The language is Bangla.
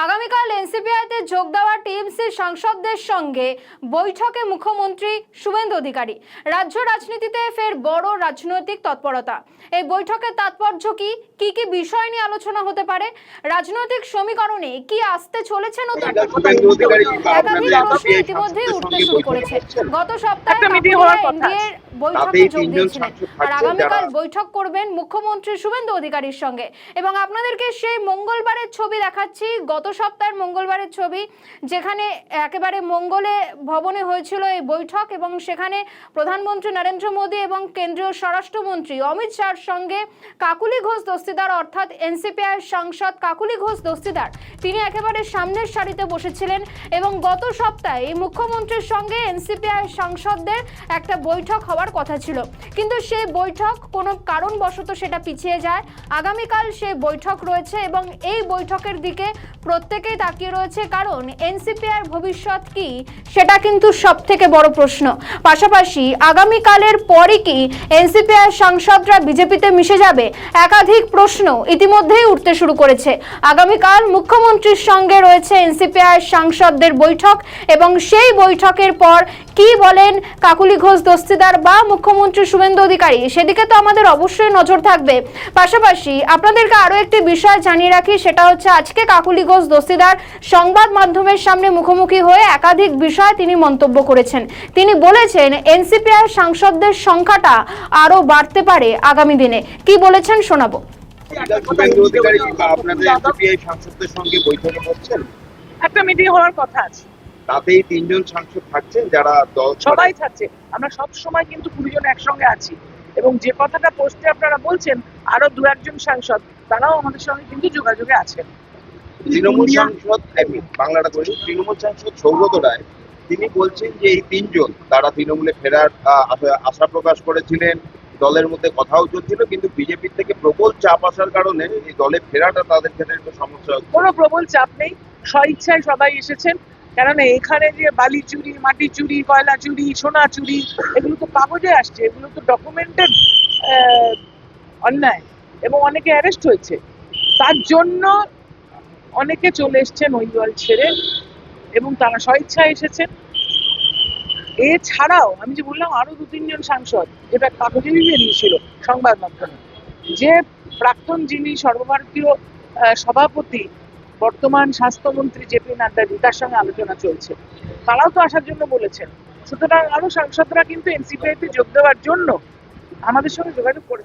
আগামীকাল এনসিপিআইতে যোগ দেওয়া টিএমসি সাংসদদের সঙ্গে বৈঠকে মুখ্যমন্ত্রী শুভেন্দু অধিকারী। রাজ্য রাজনীতিতে ফের বড় রাজনৈতিক তৎপরতা। এই বৈঠকের তাৎপর্য কি কি বিষয় নিয়ে আলোচনা হতে পারে, রাজনৈতিক সমীকরণে কি আসতে চলেছে নতুন? একাধিক প্রশ্ন ইতিমধ্যেই উঠতে শুরু করেছে। গত সপ্তাহে এনডিএর বৈঠকে যোগ দিয়েছিলেন আর আগামীকাল বৈঠক করবেন মুখ্যমন্ত্রী শুভেন্দু অধিকারীর সঙ্গে। এবং আপনাদেরকে সেই মঙ্গলবারের ছবি দেখাচ্ছি, গত সপ্তাহের মঙ্গলবারের ছবি, যেখানে একেবারে মঙ্গলে ভবনে হয়েছিল এই বৈঠক এবং সেখানে প্রধানমন্ত্রী নরেন্দ্র মোদী এবং কেন্দ্রীয় স্বরাষ্ট্রমন্ত্রী অমিত শাহর সঙ্গে কাকুলি ঘোষ দস্তিদার অর্থাৎ এনসিপিআই সাংসদ কাকুলি ঘোষ দস্তিদার তিনি একেবারে সামনের সারিতে বসেছিলেন। এবং গত সপ্তাহে মুখ্যমন্ত্রীর সঙ্গে এনসিপিআই সাংসদদের একটা বৈঠক হওয়ার কথা ছিল, কিন্তু সেই বৈঠক কোনো কারণবশত সেটা পিছিয়ে যায়। আগামীকাল সেই বৈঠক রয়েছে এবং এই বৈঠকের দিকে প্রত্যেকেই তাকিয়ে রয়েছে, কারণ এনসিপিআর ভবিষ্যৎ কি সেটা কিন্তু সবথেকে বড় প্রশ্ন। পাশাপাশি আগামীকালের পরই কি এনসিপিআর সাংসদরা বিজেপিতে মিশে যাবে, একাধিক প্রশ্ন ইতিমধ্যেই উঠতে শুরু করেছে। আগামীকাল মুখ্যমন্ত্রীর সঙ্গে রয়েছে এনসিপিআর সাংসদদের বৈঠক এবং সেই বৈঠকের পর কি বলেন কাকুলি ঘোষ দস্তিদার বা মুখ্যমন্ত্রী শুভেন্দু অধিকারী, সেদিকে তো আমাদের অবশ্যই নজর থাকবে। পাশাপাশি আপনাদেরকে আরো একটি বিষয় জানিয়ে রাখি, সেটা হচ্ছে আজকে কাকুলি ঘোষ দস্তিদার সংবাদ মাধ্যমের সামনে মুখোমুখি হয়ে একাধিক বিষয় তিনি মন্তব্য করেছেন। তিনি বলেছেন এনসিপিআর সাংসদদের সংখ্যাটা আরো বাড়তে পারে আগামী দিনে। কি বলেছেন শোনাবো। একটা মিটিং হওয়ার কথা আছে, তাতেই 3 জন সাংসদ থাকছেন, যারা দল সবাই থাকছে। আমরা সব সময় কিন্তু 20 জন একসঙ্গে আছি এবং যে কথাটা পোস্টে আপনারা বলছেন আরো 2-1 জন সাংসদ তারাও আমাদের সঙ্গে কিন্তু যোগাযোগে আছেন। তৃণমূল সাংসদ বাংলাটা ধরি, তৃণমূল সাংসদ সৌগত রায় তিনি বলছেন যে এই 3 জন তারা তৃণমূলে ফেরার আশা প্রকাশ করেছিলেন, দলের মধ্যে কথাও চলছিল, কিন্তু বিজেপির থেকে প্রবল চাপ আসার কারণে এই দলে ফেরাটা তাদের ক্ষেত্রে একটু সমস্যা হচ্ছে। কোনো প্রবল চাপ নেই, স্বইচ্ছায় সবাই এসেছেন। কেননা এখানে যে বালি চুরি, মাটি চুরি, কয়লা চুরি, সোনা চুরি, এগুলো তো কাগজে আসছে, এগুলো তো ডকুমেন্টেড অন্যায় এবং অনেকে অ্যারেস্ট হয়েছে। তার জন্য অনেকে চলে এসছেন ওই দল ছেড়ে এবং তারা স্বইচ্ছায় এসেছেন। এছাড়াও আমি যে বললাম আরো 2-3 জন সাংসদ, যেটা কাগজে বেরিয়েছিল সংবাদ মাধ্যমে, যে প্রাক্তন যিনি সর্বভারতীয় সভাপতি বর্তমান স্বাস্থ্যমন্ত্রী জেপি নাড্ডা, তার সঙ্গে আলোচনা চলছে, তারাও তো আসার জন্য বলেছেন। সুতরাং আরো সাংসদরা কিন্তু এনসিপিআইতে যোগ দেওয়ার জন্য আমাদের সঙ্গে যোগাযোগ করে।